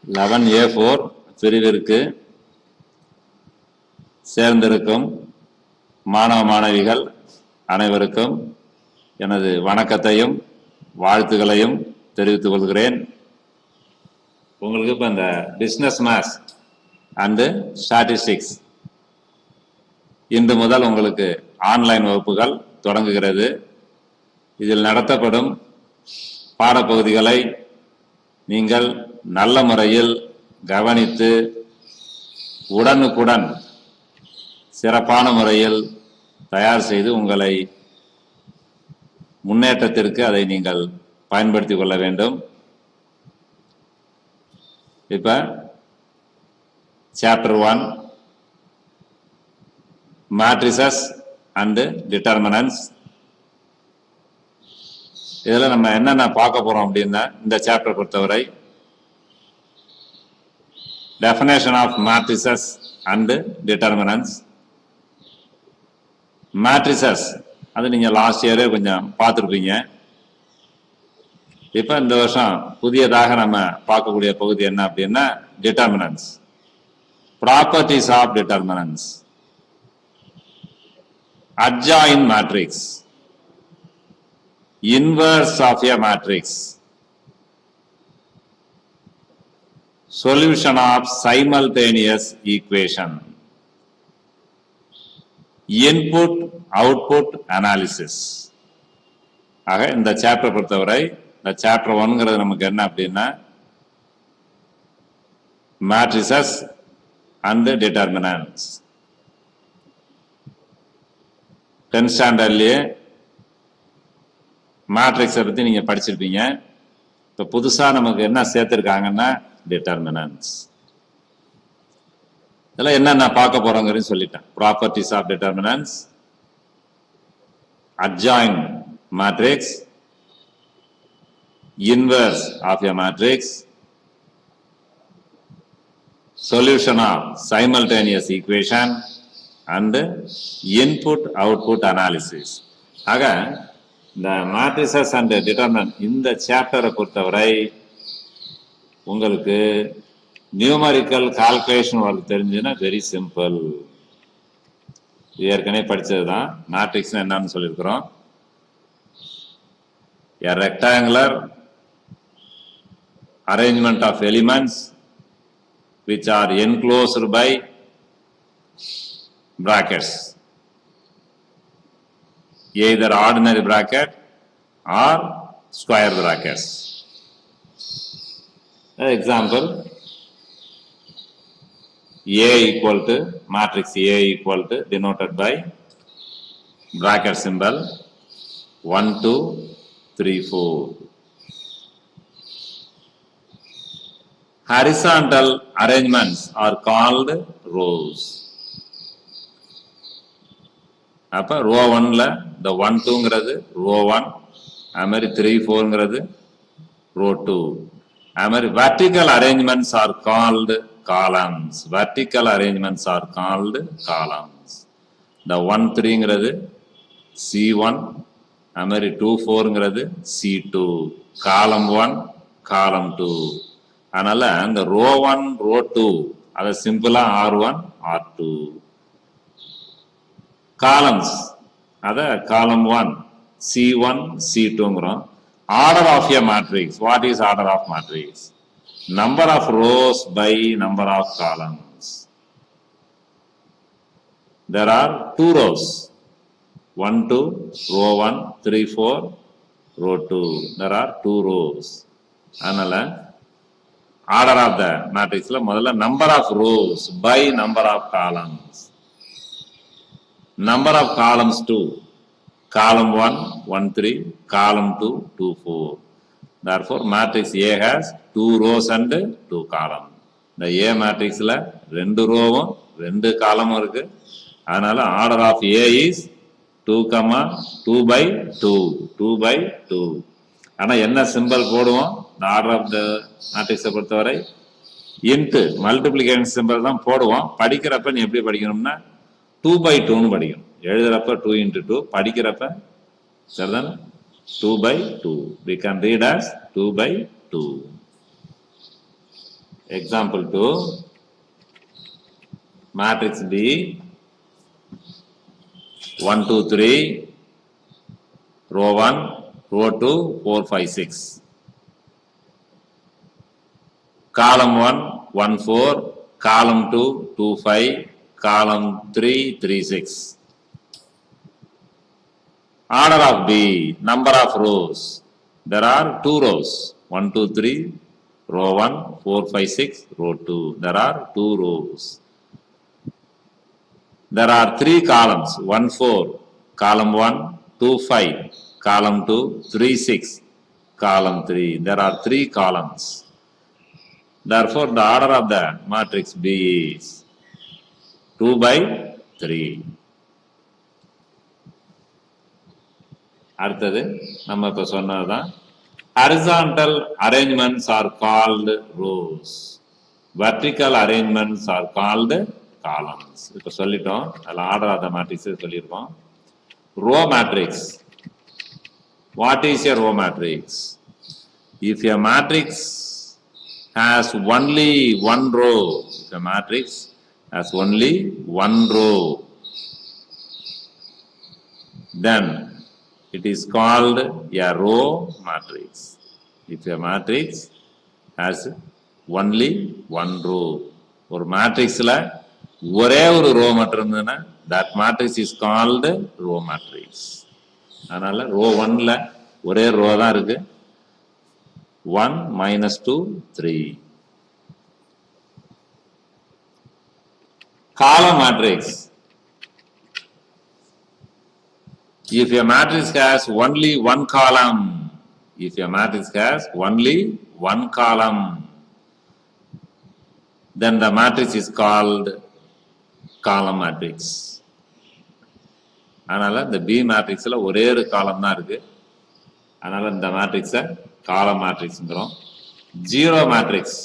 11A4 பிரிவிற்கு சேர்ந்திருக்கும் மாணவ மாணவிகள் அனைவருக்கும் எனது வணக்கத்தையும் வாழ்த்துக்களையும் தெரிவித்துக் கொள்கிறேன். உங்களுக்கு இப்போ இந்த பிஸ்னஸ் மேத்ஸ் அண்டு ஸ்டாட்டிஸ்டிக்ஸ் இன்று முதல் உங்களுக்கு ஆன்லைன் வகுப்புகள் தொடங்குகிறது. இதில் நடத்தப்படும் பாடப்பகுதிகளை நீங்கள் நல்ல முறையில் கவனித்து உடனுக்குடன் சிறப்பான முறையில் தயார் செய்து உங்களை முன்னேற்றத்திற்கு அதை நீங்கள் பயன்படுத்திக் கொள்ள வேண்டும். இப்ப சாப்டர் 1 மேட்ரிசஸ் அண்ட் டிட்டர்மினன்ட்ஸ். இதுல நம்ம என்னென்ன பார்க்க போறோம் அப்படின்னா, இந்த சாப்டர் பொறுத்தவரை definition of matrices and determinants. Matrices அது நீங்க லாஸ்ட் இயரே கொஞ்சம் பார்த்துருப்பீங்க. இப்ப இந்த வருஷம் புதியதாக நம்ம பார்க்கக்கூடிய பகுதி என்ன அப்படின்னா determinants, properties of determinants, adjoint matrix, inverse of a matrix, solution of simultaneous equation, input output analysis. ஆக இந்த சாப்டர் பொறுத்தவரை இந்த சாப்டர் 1ங்கிறது நமக்கு என்ன அப்படின்னா மேட்ரிசஸ் அண்ட் டிட்டர்மினன்ட்ஸ். 10th ஸ்டாண்டர்ட்லயே மேட்ரிக்ஸை பத்தி நீங்க படிச்சிருப்பீங்க. இப்ப புதுசா நமக்கு என்ன சேர்த்திருக்காங்கன்னா டிட்டர்மினன்ட்ஸ். இதெல்லாம் என்னென்ன பார்க்க போறோங்கிறது சொல்லிட்டேன். Properties of determinants, adjoint matrix, inverse of a matrix, solution of simultaneous equation and input output analysis. ஆக இந்த மேட்ரிசஸ் அண்ட் டிட்டர்மினன்ட் இந்த சாப்டரை பொறுத்தவரை உங்களுக்கு நியூமரிக்கல் கால்குலேஷன் ஒர்க் தெரிஞ்சுன்னா வெரி சிம்பிள். ஏற்கனவே படிச்சது தான். மேட்ரிக்ஸ் என்னன்னு சொல்லியிருக்கிறோம். A rectangular arrangement of elements which are enclosed by brackets, either ordinary bracket or square brackets. Example, A equal to matrix A equal to denoted by bracket symbol 1 2 3 4. Horizontal arrangements are called rows. அப்ப row 1ல இந்த 1 2ங்கிறது row 1, அது மாதிரி 3 4ங்கிறது row 2. அது மாதிரி vertical arrangements are called columns. Vertical arrangements are called columns. இந்த 1 3ங்கிறது C1, அது மாதிரி 2 4ங்கிறது C2, காலம் 1 காலம் 2. அதனால இந்த ரோ 1 ரோ 2 அதை சிம்பிளா R1 R2. காலம்ஸ் அத காலம் 1 C1 C2ங்கிறோம். Order of a matrix. What is order of matrix? Number of rows by number of columns. there are 2 rows 1 2 row 1 3 4 row 2. there are 2 rows. அதனால order of the மேட்ரிக்ஸ்ல முதல்ல number of rows by number of columns. Number of columns 2, column 1 1 3, column 2 2 4. Therefore matrix A has 2 rows and 2 columns. The A matrixல 2 ரோவும் 2 காலமும் இருக்கு. அதனால order of A is 2, 2 by 2, 2 by 2. ஆனா என்ன symbol போடுவோம்? The order of the matrix பொறுத்தவரை int multiplication symbol தான் போடுவோம். படிக்கிறப்ப நீ எப்படி படிக்கணும்னா 2 by 2ன்னு படிக்கணும். எழுதுறப்ப 2 into 2, படிக்கிறப்ப சரிதானே 2 by 2. We can read as 2 by 2. example 2, matrix B, 1, 2, 3, row 1, row 2, 4, 5, 6. Column 1, 1, 4, column 2, 2, 5, column 3, 3, 6. Order of B, number of rows. There are 2 rows, 1, 2, 3, row 1, 4, 5, 6, row 2. There are 2 rows. There are 3 columns, 1, 4, column 1, 2, 5, column 2, 3, 6, column 3. There are 3 columns. Therefore, the order of the matrix B is 2 by 3. அடுத்தது நம்ம இப்ப சொன்னதுதான் horizontal arrangements are called rows, vertical arrangements are called columns. இப்ப சொல்லிட்டோம், அதுல order of the matrix சொல்லியிருக்கோம். Row matrix. What is a row matrix? If a matrix has only one row, if a matrix has only one row, then it is called a row matrix. If a matrix has only one row, ஒரு மேட்ரிக்ஸ்ல ஒரே ஒரு row மட்டும் இருந்ததுன்னா that matrix is called row matrix. அதனால row 1ல ஒரே row தான் இருக்கு, 1 minus 2 3. Column matrix. If a matrix has only one column, if a matrix has only one column, then the matrix is called column matrix. அதனால இந்த B மேட்ரிக்ஸ்ல ஒரே ஒரு காலம் தான் இருக்கு, அதனால இந்த மேட்ரிக்ஸ காலம் மேட்ரிக்ஸ்ங்கிறோம். Zero matrix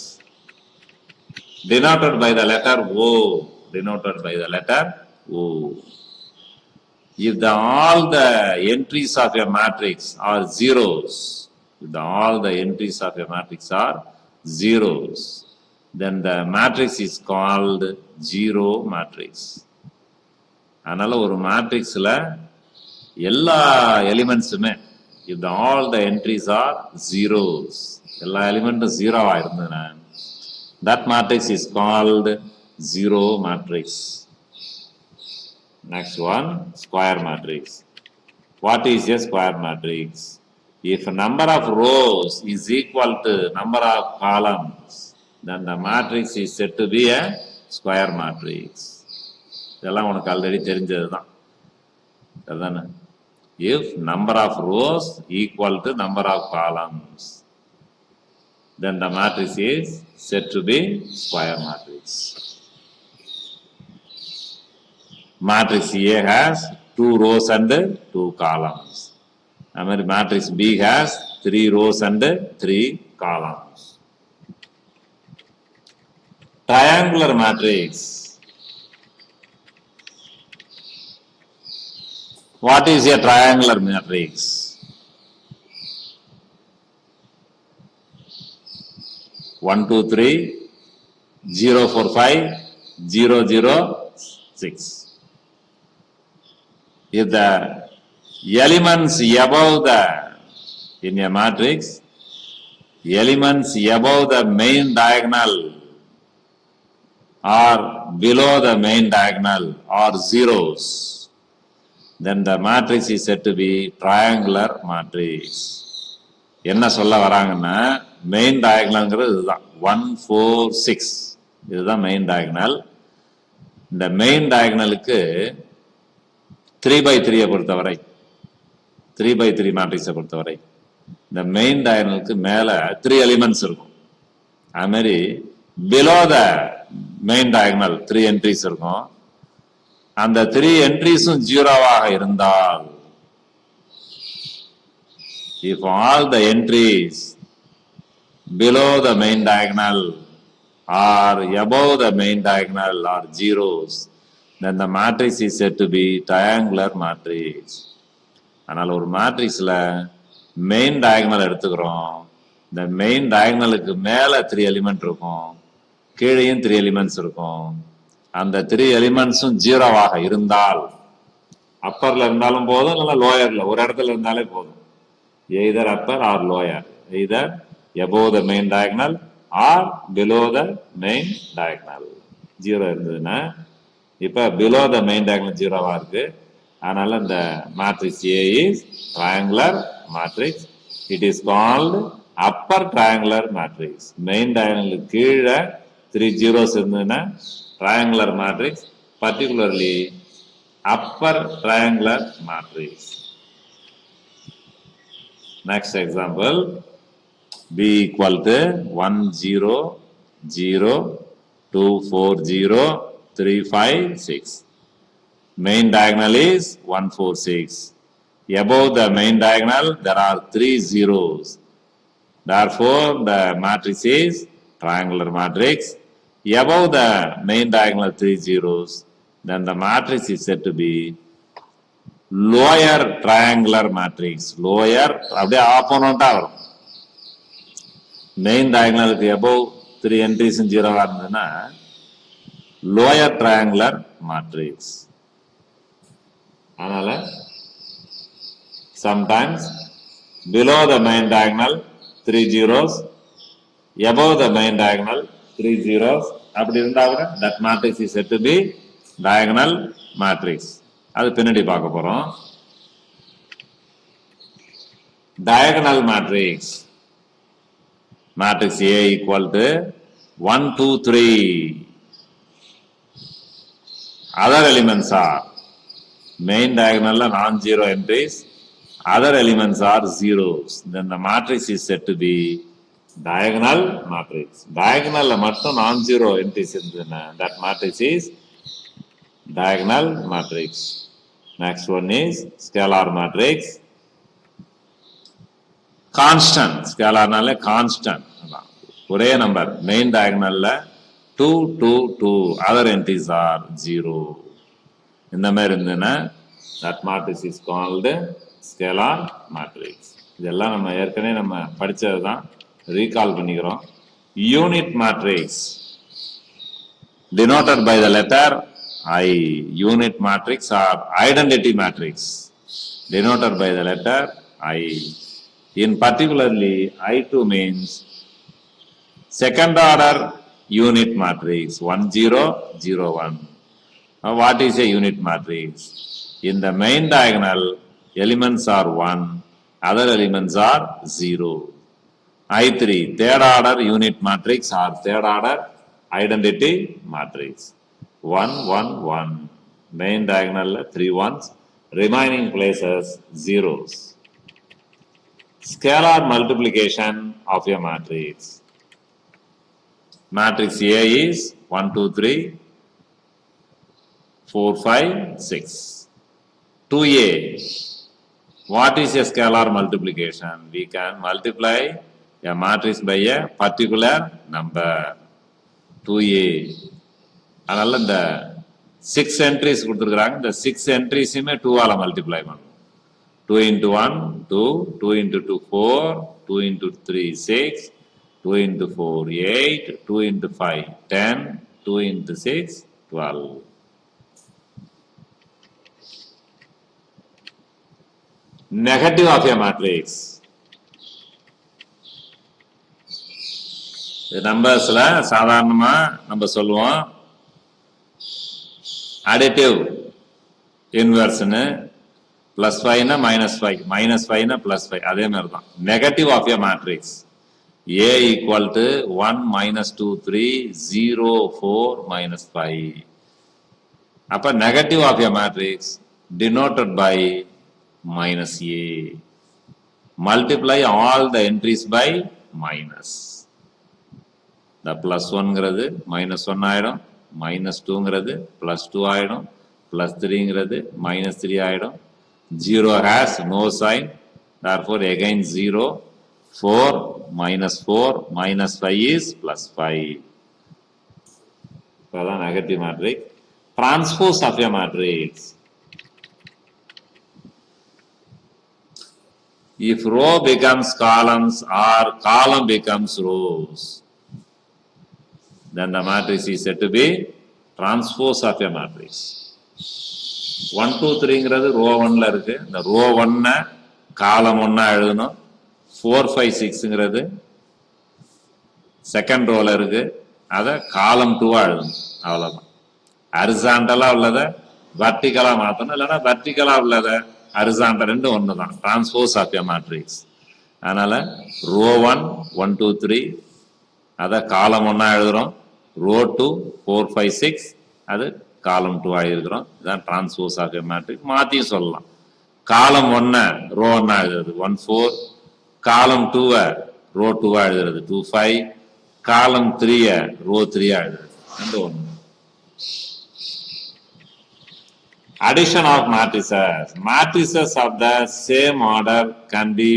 denoted by the letter O, denoted by the letter O. If all the entries of a matrix are zeros, if all the entries of a matrix are zeros, then the matrix is called zero matrix. அதனால ஒரு மேட்ரிக்ஸ்ல எல்லா எலிமெண்ட்ஸுமே if all the entries are zeros, எல்லா எலிமெண்ட்டும் ஜீரோவா இருந்ததுன்னா that matrix is called zero matrix. Next one, square matrix. What is a square matrix? If number of rows is equal to number of columns, then the matrix is said to be a square matrix. இதெல்லாம் உனக்கு already தெரிஞ்சதுதான், அதுதானே? If number of rows equal to number of columns, then the matrix is said to be square matrix. Matrix A has 2 rows and 2 columns. And matrix B has 3 rows and 3 columns. Triangular matrix. What is a triangular matrix? One, two, three, 0, 4, 5, 0, 0, 6. If the elements above the, in a matrix, elements above the main diagonal or below the main diagonal are zeros, then the matrix is said to be triangular matrix. என்ன சொல்ல வராங்கன்னா, main டயகனல்ங்கிறது இதுதான் 1, 4, 6, இதுதான் main diagonal. இந்த main டயகனலுக்கு 3x3 பொறுத்தவரை, 3x3 மேட்ரிக்ஸை பொறுத்தவரை இந்த மெயின் டயகனலுக்கு மேல 3 எலிமெண்ட்ஸ் இருக்கும். அது மாதிரி below the main diagonal 3 entries இருக்கும். அந்த 3 என்ட்ரிஸும் ஜீரோவாக இருந்தால், if all the entries below the main diagonal or above the main diagonal are zeros, then the matrix is said to be triangular matrix. ஆனால் ஒரு மேட்ரிக்ஸ்ல மெயின் டயகனல் எடுத்துக்கிறோம், இந்த main டயகனலுக்கு மேல 3 element இருக்கும், கீழையும் 3 எலிமெண்ட்ஸ் இருக்கும். அந்த 3 எலிமெண்ட்ஸும் ஜீரோவாக இருந்தால், அப்பர்ல இருந்தாலும் போதும், இல்ல லோயர்ல ஒரு இடத்துல இருந்தாலே போதும். Either upper or lower, either above the main diagonal or below the main diagonal. Zero இருந்ததுன்னா, இப்ப below the main diagonal ஜீரோவா இருக்கு. அதனால இந்த matrix A is triangular matrix. It is called upper triangular matrix. Main diagonal கீழே 3 zeros இருந்ததுன்னா triangular matrix, particularly upper triangular matrix. Next example, B equal to 1 0 0 2 4 0 3 5 6. Main diagonal is 1 4 6. Above the main diagonal there are 3 zeros. Therefore the matrix is triangular matrix. Above the main diagonal 3 zeros, then the matrix is said to be lower triangular matrix. Lower அப்படியே ஆப்போனண்டா வரும். Main டயகனலுக்கு above 3 entries ஜீரோவா இருந்ததுன்னா lower triangular matrix. அதனால sometimes below the main diagonal 3 zeros, above the main diagonal 3 zeros அப்படி இருந்தா கூட that matrix is said to be diagonal matrix. அது பின்னாடி பார்க்க போறோம். Diagonal matrix. Matrix A equal to 1 2 3. Other elements are main diagonal non-zero entries. Other elements are zeros. Then the matrix is said to be diagonal matrix. Diagonal மட்டும் non-zero entries இருந்ததுன்னா that matrix is diagonal matrix. Next one is scalar matrix. Constant. Scalarனால constant. ஒரே number main டயகனல்ல 2 2 2. Other entries are 0. இந்த மாதிரி இருந்ததுன்னா that matrix is called scalar matrix. இதெல்லாம் நம்ம ஏற்கனவே நம்ம படிச்சது தான், ரீகால் பண்ணிக்கிறோம். Unit matrix denoted by the letter I. Unit matrix or identity matrix denoted by the letter I. In particularly, I2 means second order unit matrix 1 0 0 1. Now, what is a unit matrix? In the main diagonal, elements are 1, other elements are 0. I3, third order unit matrix or third order identity matrix 1 1 1. Main diagonal 3 ones, remaining places zeros. Scalar multiplication of a matrix. Matrix A is 1 2 3 4 5 6. 2A. What is a scalar multiplication? We can multiply a matrix by a particular number. 2A. அதனால இந்த 6 entries கொடுத்துருக்காங்க. இந்த 6 entries-மே 2-ஆல multiply பண்ணும். 2 into 1 2, 2 into 2 4, 2 into 3 6, 2 into 4 8, 2 into 5 10, 2 into 6 12. Negative of a matrix. நம்பர்ஸ்ல சாதாரணமா நம்ம சொல்லுவோம் additive இன்வெர்ஸ்னு +5 -5, -5 +5, அதே மாதிரி தான். Negative of a matrix A equal to 1 -2 3 0 4 -5. அப்ப negative of a matrix denoted by -A. Multiply all the entries by minus. The +1ங்கிறது -1 ஆயிடும், -2ங்கிறது +2 ஆயிடும், +3ங்கிறது -3 ஆயிடும். 0 has no sign, therefore again 0. 4 -4 -5 is +5. அதான் negative matrix. Transpose of a matrix. If row becomes columns or column becomes rows, then the matrix is said to be transpose of a matrix. 1 2 3ங்கிறது row 1ல இருக்கு. இந்த row 1 காலம் 1 எழுதணும். 4 5 6ங்கிறது second ரோல இருக்கு, அதை காலம் 2 எழுதணும். அவ்வளவுதான். ஹரிசாண்டலா உள்ளதை வெர்டிகலா மாத்தணும், இல்லைன்னா வெர்டிகலா உள்ளதை ஹரிசாண்டல் ரெண்டு ஒன்று தான். Transpose of a matrix. அதனால ரோ 1 1 2 3 அதை காலம் 1 எழுதுறோம். ரோ 2 4 5 6 அது காலம் 2 எழுதுகிறோம். இதுதான் டிரான்ஸ்போஸ் ஆஃப் எ மேட்ரிக்ஸ். மாத்தியும் சொல்லலாம். காலம் 1 ரோ 1 எழுதுறது 1 4, காலம் 2 ரோ 2 எழுதுறது 2 5, காலம் 3 ரோ 3 எழுதுறது ரெண்டு ஒன்று. Addition of matrices. Matrices of the same order can be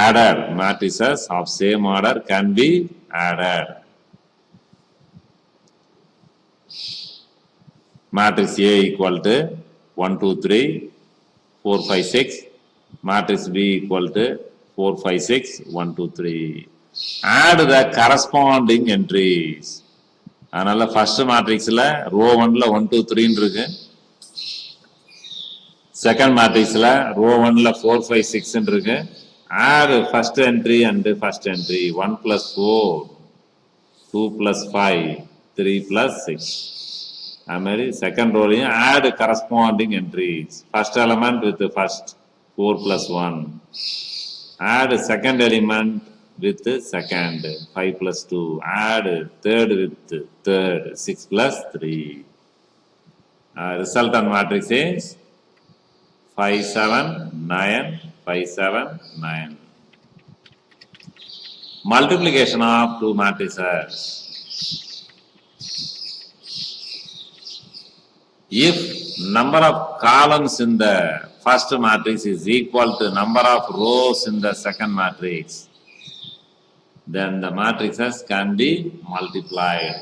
added. Matrices of same order can be added. Matrix A equal to 1 2 3 4 5 6. Matrix B equal to 4 5 6 1 2 3. Add the corresponding entries. அதனால first மேட்ரிக்ஸ்ல row 1ல 1 2 3 இருக்கு. Second மேட்ரிக்ஸ்ல row 1ல 4 5 6 இருக்கு. Add first entry and first entry 1 + 4 2 + 5 3 + 6. அது மாதிரி second ரோலையும் add corresponding entries. First element with first 4 + 1. Add second element with second 5 + 2. Add third with third 6 + 3. Resultant matrix is 5 7 9 5 7 9. Multiplication of two matrices. If number of columns in the first matrix is equal to number of rows in the second matrix, then the matrices can be multiplied.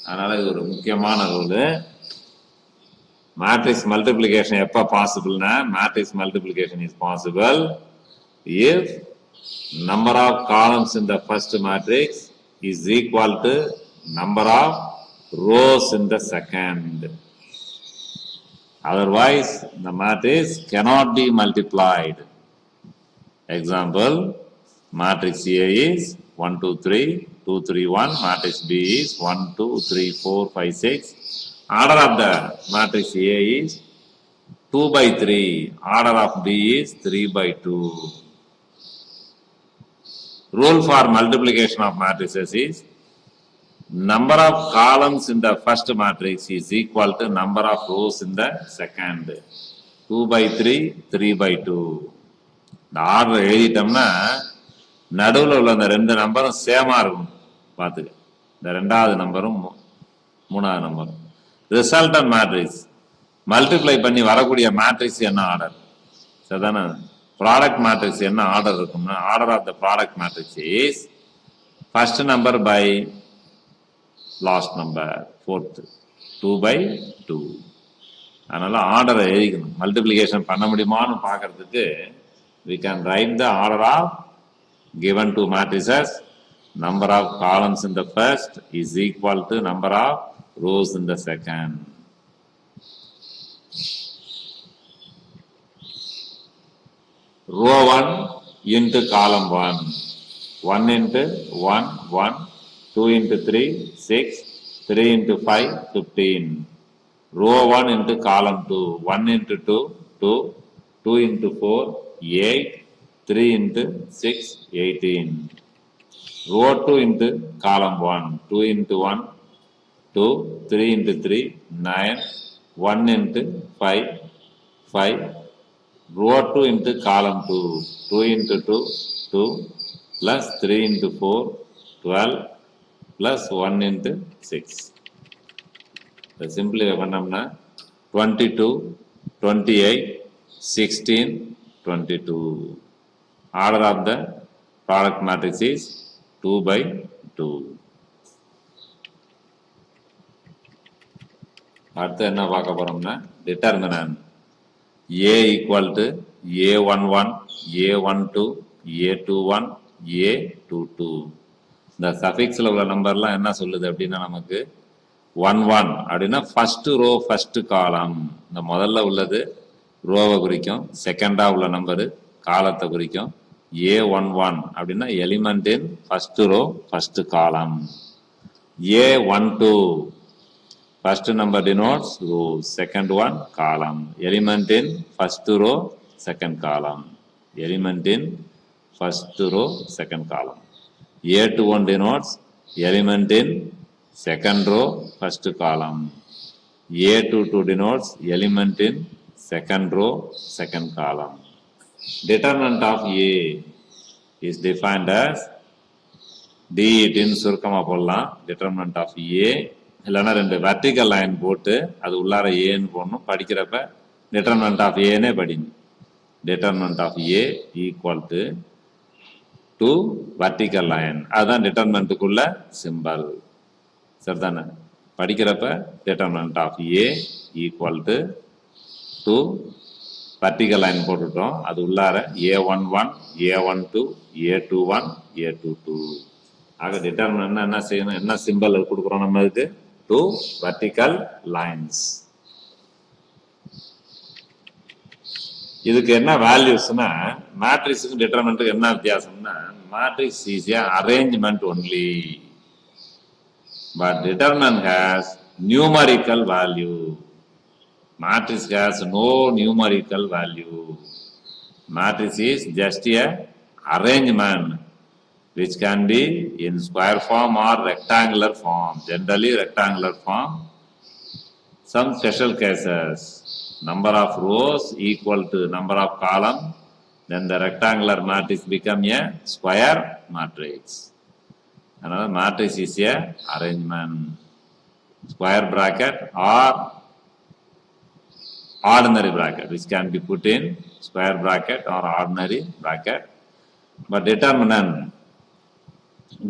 அதனால இது ஒரு முக்கியமான rule. Matrix multiplication எப்ப பாசிபிள்னா, matrix multiplication is possible if number of columns in the first matrix is equal to number of rows in the second. Otherwise the matrix cannot be multiplied. Example, matrix A is 1 2 3 2 3 1. Matrix B is 1 2 3 4 5 6. Order of the matrix A is 2 by 3. Order of B is 3 by 2. Rule for multiplication of matrices is number of columns in the first matrix is equal to number of rows in the second. 2 by 3 3 by 2. இந்த order எழுதிட்டோம்னா நடுவில் உள்ள அந்த ரெண்டு நம்பரும் சேமா இருக்கும். பார்த்துக்க, இந்த ரெண்டாவது நம்பரும் மூணாவது நம்பரும். ரிசல்டன் மேட்ரிக்ஸ் மல்டிப்ளை பண்ணி வரக்கூடிய மேட்ரிக்ஸ் என்ன ஆர்டர்? சரிதானே? ப்ராடக்ட் மேட்ரிக்ஸ் என்ன ஆர்டர் இருக்கும்னா, order of the product matrix is first number by last number, fourth 2 by 2. அதனால ஆர்டரை எழுதிக்கணும். மல்டிப்ளிகேஷன் பண்ண முடியுமான்னு பார்க்கறதுக்கு we can write the order of given two matrices. Number of columns in the first is equal to number of rows in the second. Row 1 into column 1. 1 into 1 1, 2 into 3 6, 3 into 5 15. Row 1 into column 2. 1 into 2 2, 2 into 4 8, 3 into 6 18. Row 2 into column 1. 2 into 1 2, 3 into 3 9, 1 into 5 5. Row 2 into column 2. 2 into 2 2 plus 3 into 4 12 plus 1 into 6. Simply பண்ணோம்னா 22 28 16 22. Order of the product matrix is 2 by 2. அடுத்து என்ன பார்க்க போறோம்னா, determinant A equal to A11 A12 A21 A22. இந்த சஃபிக்ஸில் உள்ள நம்பர்லாம் என்ன சொல்லுது அப்படின்னா நமக்கு 1 1 அப்படின்னா ஃபர்ஸ்ட் ரோ ஃபர்ஸ்ட் காலம். இந்த முதல்ல உள்ளது ரோவை குறிக்கும், செகண்டா உள்ள நம்பரு காலத்தை குறிக்கும். A11 அப்படின்னா element in first row first column. A12 first number denotes row, second one column. Element in first row second column. Element in first row second column. A21 denotes element in second row first column. A22 denotes element in second row second column. Determinant of A is defined as D it in சுருக்கமா போடலாம். Determinant of A இல்லைன்னா 2 vertical line போட்டு அது உள்ளார ஏன்னு போடணும். படிக்கிறப்ப determinant of ஏனே படிங்க. Determinant of A equal to 2 vertical line. அதுதான் டிட்டர்மினன்ட்டுக்குள்ள சிம்பல். சரிதானே? படிக்கிறப்ப determinant of A equal to 2 vertical line போட்டுட்டோம். அது உள்ளார A11 A12 A21 A22. ஆக டிட்டர்மினன்ட் என்ன செய்யணும், என்ன சிம்பல் கொடுக்குறோம் நம்ம இதுக்கு? 2 vertical lines. இதுக்கு என்ன வேல்யூஸ்னா, மேட்ரிக்ஸுக்கு டிட்டர்மினன்ட்டுக்கு என்ன வித்தியாசம்னா, matrix is a arrangement only but determinant has numerical value. Matrix has no numerical value. Matrix is just a arrangement which can be in square form or rectangular form. Generally rectangular form. Some special cases, number of rows equal to number of column, then the rectangular matrix become a square matrix. Another matrix is a arrangement, square bracket or ordinary bracket, which can be put in square bracket or ordinary bracket. But determinant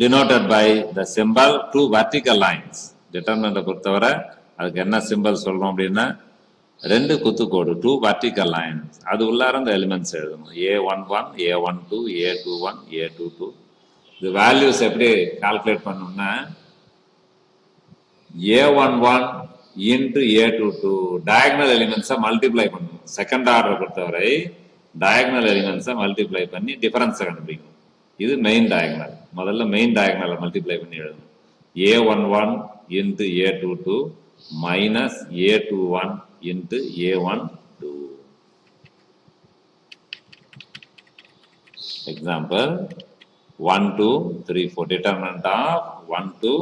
denoted by the symbol 2 vertical lines. Determinant பொறுத்தவரை அதுக்கு என்ன symbol சொல்றோம் அப்படின்னா 2 குத்துக்கோடு 2 vertical lines. அது உள்ளார அந்த elements எழுதணும். A11 A12 A21 A22. இது வேல்யூஸ் எப்படி கால்குலேட் பண்ணணும்னா A11 into A22 டயகனல் எலிமெண்ட்ஸை மல்டிப்ளை பண்ணணும். செகண்ட் ஆர்டர் பொறுத்தவரை டயகனல் எலிமெண்ட்ஸை மல்டிப்ளை பண்ணி டிஃபரன்ஸை கண்டுபிடிக்கணும். இது மெயின் டயகனல். முதல்ல மெயின் டயகனலை மல்டிப்ளை பண்ணி எழுதணும். A11 into A22 minus A21 into A12. Example 1 2 3 4. Determinant of 1 2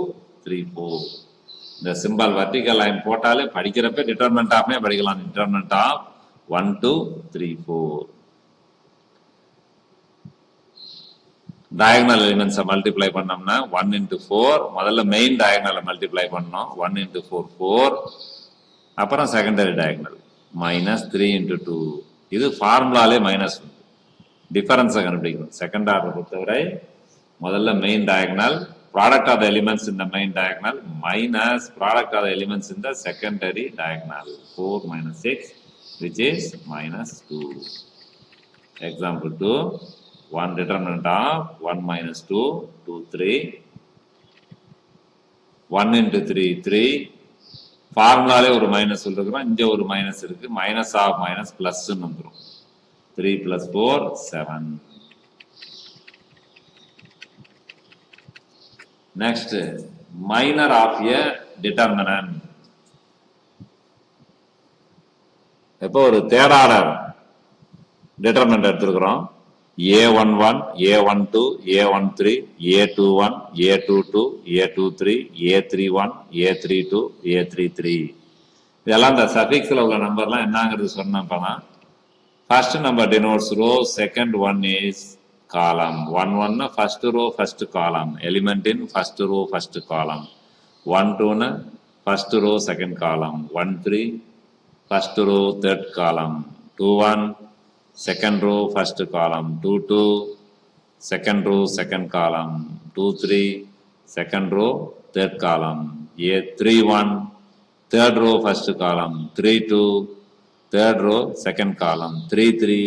3 4. இந்த சிம்பல் வெர்டிக்கல் லைன் போட்டாலே படிக்கிறப்ப டிட்டர்மினன்ட் ஆஃப்னே படிக்கலாம். Determinant of 1 2 3 4. டயகனல் எலிமெண்ட்ஸை மல்டிப்ளை பண்ணோம்னா 1 into 4. முதல்ல மெயின் டயகனலை மல்டிப்ளை பண்ணோம். 1 into 4 4. அப்புறம் செகண்டரி டயகனல் மைனஸ் 3 into 2. இது ஃபார்முலாலே மைனஸ் டிஃபரன்ஸை கண்டுபிடிக்கணும். செகண்ட் ஆர்டர் பொறுத்தவரை முதல்ல main diagonal, product of the elements in the main diagonal minus product of the elements in the secondary diagonal. 4 minus 6 which is minus 2. Example 2. 1 determinant of 1 minus 2 2 3. 1 into 3 3. ஃபார்முலாலே ஒரு minus சொல்லிருக்கிறோம். இங்கே ஒரு minus இருக்கு. Minus of minus plus வந்துடும். 3 plus 4 7. Next, minor of a determinant. இப்போ ஒரு third order determinant எடுத்துக்கிறோம். A11 A12 A13 A21 A22 A23 A31 A32 A33. இதெல்லாம் இந்த சஃபிக்ஸ்ல உள்ள நம்பர்லாம் என்னங்கிறது சொன்னப்பனா first number denotes row, second one is column. 1 1 first row first column, element in first row first column. 1 2 first row second column. 1 3 first row third column. 2 1 second row first column. 2 2 second row second column. 2 3 second row third column. A 3 1 third row first column. 3 2 third row second column. 3 3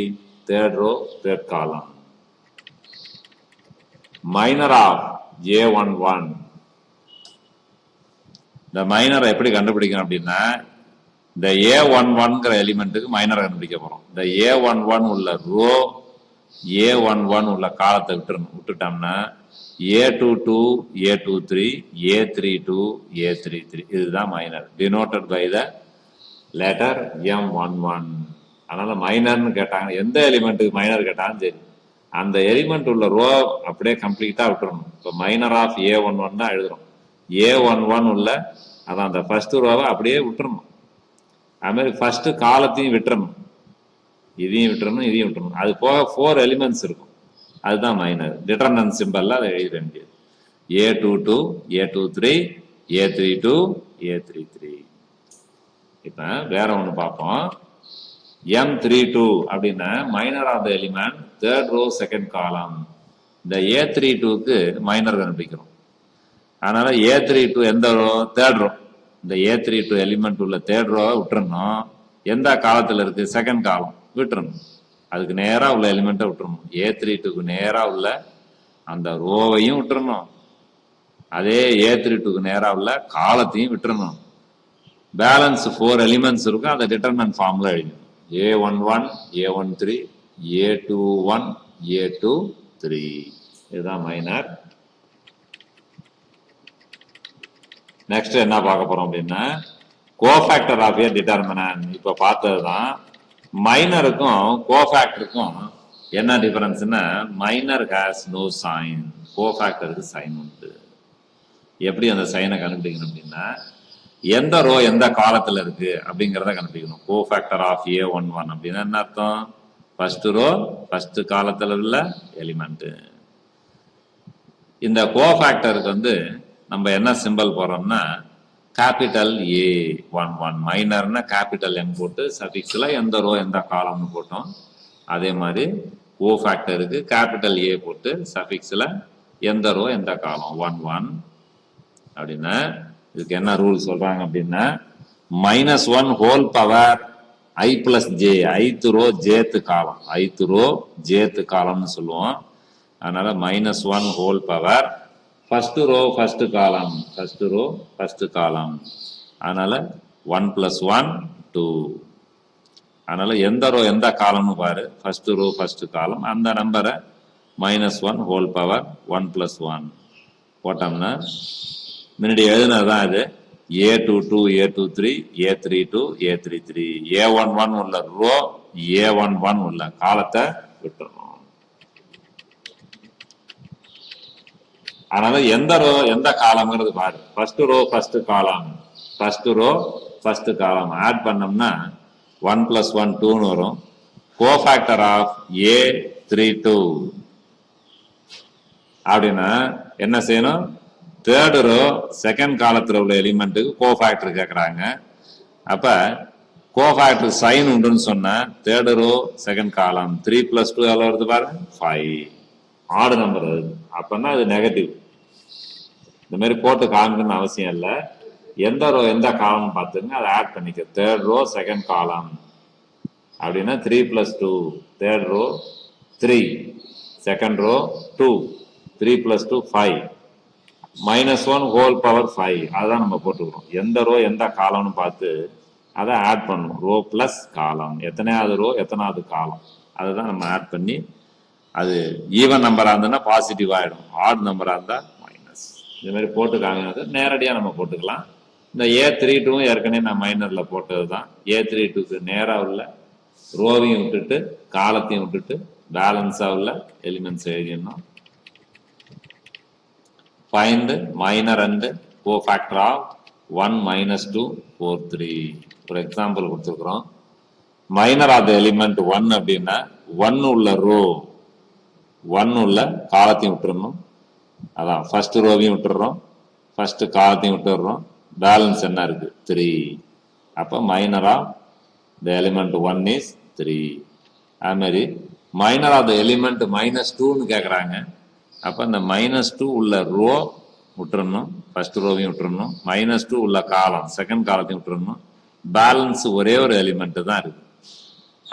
third row third column. Minor of A11. இந்த மைனரை எப்படி கண்டுபிடிக்கணும் அப்படின்னா, இந்த A11ங்கிற எலிமெண்ட்டுக்கு மைனரை கண்டுபிடிக்க போறோம். இந்த A11 உள்ள row, A11 உள்ள காலத்தை விட்டுட்டோம்னா A22, A23, A32, A33 இதுதான் minor, denoted by the letter M11. அதனால மைனர்னு கேட்டாங்க, எந்த எலிமெண்ட்டுக்கு மைனர் கேட்டாலும் சரி, அந்த எலிமெண்ட் உள்ள ரோ அப்படியே கம்ப்ளீட்டா விட்டுறணும். இப்போ மைனர் ஆஃப் A11 தான் எழுதுறோம். A11 உள்ள அதான் அந்த ஃபர்ஸ்ட் ரோவை அப்படியே விட்டுறணும். அது மாதிரி ஃபர்ஸ்ட் காலத்தையும் விட்டுறணும், இதையும் விட்டுறணும், இதையும் விட்டுறணும். அது போக 4 எலிமெண்ட்ஸ் இருக்கும், அதுதான் மைனர். டிட்டர்மினன்ட் சிம்பல்ல அதை எழுத வேண்டியது. A22, A23, A32, A33. இப்ப வேற ஒண்ணு பார்ப்போம். M32 அப்படின்னா minor of the element third row second column. இந்த A32க்கு மைனர் கண்டுபிடிக்கிறோம். அதனால A32 எந்த ரோ? Third row. இந்த A32 எலிமெண்ட் உள்ள தேர்ட் ரோவை விட்டுறணும். எந்த காலத்துல இருக்கு? செகண்ட் காலம், விட்டுறணும். அதுக்கு நேரா உள்ள எலிமெண்ட்டை விட்டுறணும். A32க்கு நேரா உள்ள அந்த ரோவையும் விட்டுறணும், அதே A32க்கு நேரா உள்ள காலத்தையும் விட்டுறணும். பேலன்ஸ் 4 எலிமெண்ட்ஸ் இருக்கும், அந்த டிட்டர்மினன்ட் ஃபார்ம்ல எழுதணும். A11, A13, A21, A23 இதுதான் மைனர். நெக்ஸ்ட் என்ன பார்க்க போறோம் அப்படின்னா, கோஃபேக்டர் ஆஃப் ஏ டிட்டர்மினன்ட். இப்ப பார்த்ததுதான். மைனருக்கும் கோஃபேக்டருக்கும் என்ன டிஃபரன்ஸ்னா, மைனர் ஹேஸ் நோ சைன், கோஃபேக்டருக்கு சைன் உண்டு. எப்படி அந்த சைனை கண்டுபிடிக்கணும் அப்படின்னா, எந்த ரோ எந்த காலத்துல இருக்கு அப்படிங்கிறத கண்டுபிடிக்கணும். கோஃபேக்டர் ஆஃப் A11 அப்படின்னா என்ன அர்த்தம்? ஃபர்ஸ்ட் ரோ ஃபர்ஸ்ட் காலத்துல உள்ள எலிமெண்ட். இந்த கோஃபேக்டருக்கு நம்ம என்ன சிம்பல் போறோம்னா, கேபிட்டல் A11. மைனர்னா கேபிட்டல் M போட்டு சஃபிக்ஸ்ல எந்த ரோ எந்த காலம்னு போட்டோம். அதே மாதிரி கோஃபேக்டருக்கு கேபிட்டல் A போட்டு சஃபிக்ஸ்ல எந்த ரோ எந்த காலம் 11 அப்படின்னா, இதுக்கு என்ன ரூல் சொல்றாங்க அப்படின்னா, -1 whole power I plus J, ஐத்து ரோ ஜேத்து காலம், ஐத்து ரோ ஜேத்து காலம்னு சொல்லுவோம். அதனால -1 whole power first row first column, first row first column. அதனால 1 + 1 2. அதனால எந்த ரோ எந்த காலம்னு பாரு, ஃபர்ஸ்ட் ரோ ஃபர்ஸ்ட் காலம். அந்த நம்பரை -1 ஹோல் பவர் 1 + 1 போட்டோம்னா முன்னாடி எழுதுனதுதான் இது. A22, A23, A32, A33. A11 உள்ள ரோ A11 உள்ள காலத்தை விட்டுறணும். அதனால எந்த ரோ எந்த காலம்ங்கிறது பாரு, first row first column, first row first column add பண்ணோம்னா 1 + 1 2ன்னு வரும். கோஃபேக்டர் ஆஃப் A32 அப்படின்னா என்ன செய்யணும்? தேர்ட் ரோ செகண்ட் காலத்துல உள்ள எலிமெண்ட்டுக்கு கோஃபேக்டர் கேட்கறாங்க. அப்ப கோஃபேக்டர் சைன் உண்டுன்னு சொன்ன தேர்ட் ரோ செகண்ட் காலம் 3 + 2 எவ்வளவு வருது பாருங்க, 5. ஆடு நம்பர் வருது. அப்பன்னா அது நெகட்டிவ். இந்த மாதிரி போட்டு காமிக்கணும்னு அவசியம் இல்லை. எந்த ரோ எந்த காலம் பார்த்துங்க, அதை ஆட் பண்ணிக்க. தேர்ட் ரோ செகண்ட் காலம் அப்படின்னா 3 + 2, third row 3, second row 2, 3 + 2 5, -1 whole power 5. அதுதான் நம்ம போட்டுக்கிறோம். எந்த ரோ எந்த காலம்னு பார்த்து அதை ஆட் பண்ணணும். ரோ பிளஸ் காலம், எத்தனையாவது ரோ எத்தனாவது காலம், அதை தான் நம்ம ஆட் பண்ணி, அது ஈவன் நம்பரா இருந்ததுன்னா பாசிட்டிவ் ஆயிடும், ஆட் நம்பரா இருந்தா மைனஸ். இந்த மாதிரி போட்டு காமினது நேரடியாக நம்ம போட்டுக்கலாம். இந்த A32 ஏற்கனவே நான் மைனர்ல போட்டது தான். A32க்கு நேராக உள்ள ரோவையும் விட்டுட்டு காலத்தையும் விட்டுட்டு பேலன்ஸா உள்ள elements எழுதிடணும். Find minor and cofactor of 1 - 2 4 3. ஒரு எக்ஸாம்பிள் கொடுத்துருக்குறோம். மைனர் ஆஃப் த எலிமெண்ட் 1 அப்படின்னா 1 உள்ள ரோ 1 உள்ள காலத்தையும் விட்டுறணும். அதான் ஃபர்ஸ்ட் ரோவையும் விட்டுறோம், ஃபர்ஸ்ட் காலத்தையும் விட்டுறோம். பேலன்ஸ் என்ன இருக்கு? 3. அப்போ minor of the element 1 is 3. அது மாதிரி மைனர் ஆஃப் த எலிமெண்ட் -2ன்னு கேட்குறாங்க. அப்போ இந்த -2 உள்ள ரோ விட்டுறணும், ஃபர்ஸ்ட் ரோவையும் விட்டுறணும். -2 உள்ள காலம் செகண்ட் காலத்தையும் விட்டுறணும். பேலன்ஸ் ஒரே ஒரு எலிமெண்ட் தான் இருக்கு.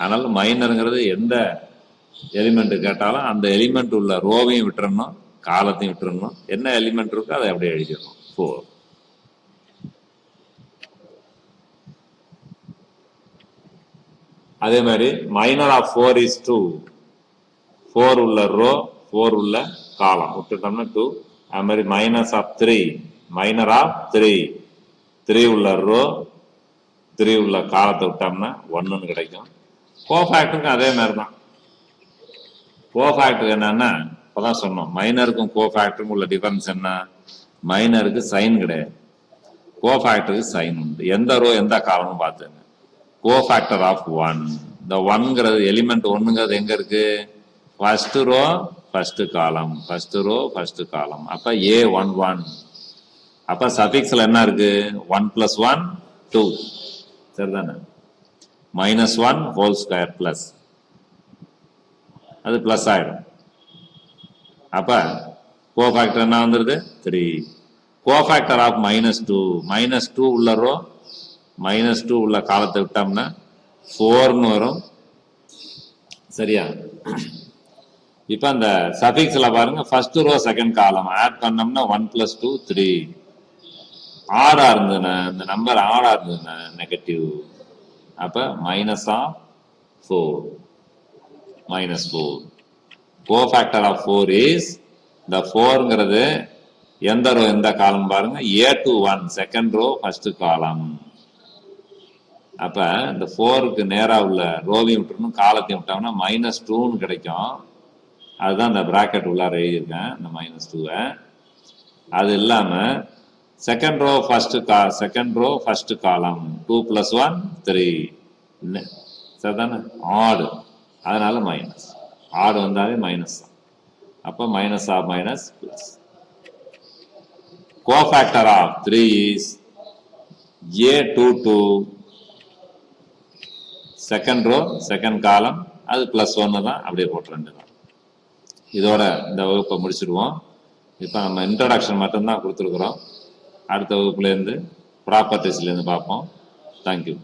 அதனால மைனருங்கிறது எந்த எலிமெண்ட் கேட்டாலும் அந்த எலிமெண்ட் உள்ள ரோவையும் விட்டுறணும், காலத்தையும் விட்டுருணும், என்ன எலிமெண்ட் இருக்கோ அதை அப்படியே எழுதிடணும். 4. அதே மாதிரி மைனர் ஆஃப் 4 இஸ் 2. 4 உள்ள ரோ 4 உள்ள காலம் விட்டுட்டோம்னா 2. அது மாதிரி மைனஸ் ஆஃப் 3, மைனர் ஆஃப் 3, 3 உள்ள ரோ 3 உள்ள காலத்தை விட்டோம்னா 1ன்னு கிடைக்கும். கோஃபேக்டருக்கும் அதே மாதிரி தான். கோஃபேக்டர் என்னன்னா இப்பதான் சொன்னோம், மைனருக்கும் கோஃபேக்டருக்கும் உள்ள டிஃபரன்ஸ் என்ன? மைனருக்கு சைன் கிடையாது, கோஃபேக்டருக்கு சைன் உண்டு. எந்த ரோ எந்த காலம்னு பார்த்துங்க. கோஃபேக்டர் ஆஃப் 1, இந்த 1ங்கிறது எலிமெண்ட் 1ங்கிறது எங்க இருக்கு? First row first column, first row first column. அப்ப A11. அப்ப சஃபிக்ஸ்ல என்ன இருக்கு? 1 + 1 2, சரிதானே? -1 ஹோல் ஸ்கொயர் பிளஸ், அது பிளஸ் ஆயிடும். அப்ப கோஃபேக்டர் என்ன வந்துருது? 3. கோஃபேக்டர் ஆஃப் -2, -2 உள்ள ரோ -2 உள்ள காலத்தை விட்டோம்னா 4ன்னு வரும், சரியா? இப்ப அந்த சஃபிக்ஸ்ல பாருங்க, first row second column add பண்ணோம்னா 1 + 2 3. ஆடா இருந்ததுன்னா, இந்த நம்பர் ஆடா இருந்ததுன்னா நெகட்டிவ். அப்ப -4, -4. கோஃபேக்டர் ஆஃப் 4 இஸ், இந்த 4ங்கிறது எந்த ரோ எந்த காலம் பாருங்க, A21 second row first column. அப்ப இந்த 4க்கு நேரா உள்ள ரோவையும் விட்டுறணும், காலத்தையும் விட்டோம்னா -2ன்னு கிடைக்கும். அதுதான் இந்த பிராக்கெட் உள்ளார எழுதியிருக்கேன், இந்த -2. அது இல்லாம செகண்ட் ரோ ஃபர்ஸ்ட் காலம் 2 + 1 3, சரிதானே? ஆடு, அதனால மைனஸ். ஆடு வந்தாலே மைனஸ் தான். அப்ப minus of minus plus. Cofactor of 3 is A22 second row second column, அது +1 தான், அப்படியே போட்டு 2 தான். இதோட இந்த வகுப்பை முடிச்சிடுவோம். இப்போ நம்ம இன்ட்ரடக்ஷன் மட்டும்தான் கொடுத்துருக்குறோம். அடுத்த வகுப்புலேருந்து ப்ராப்பர்ட்டிஸ்லேருந்து பார்ப்போம். தேங்க்யூ.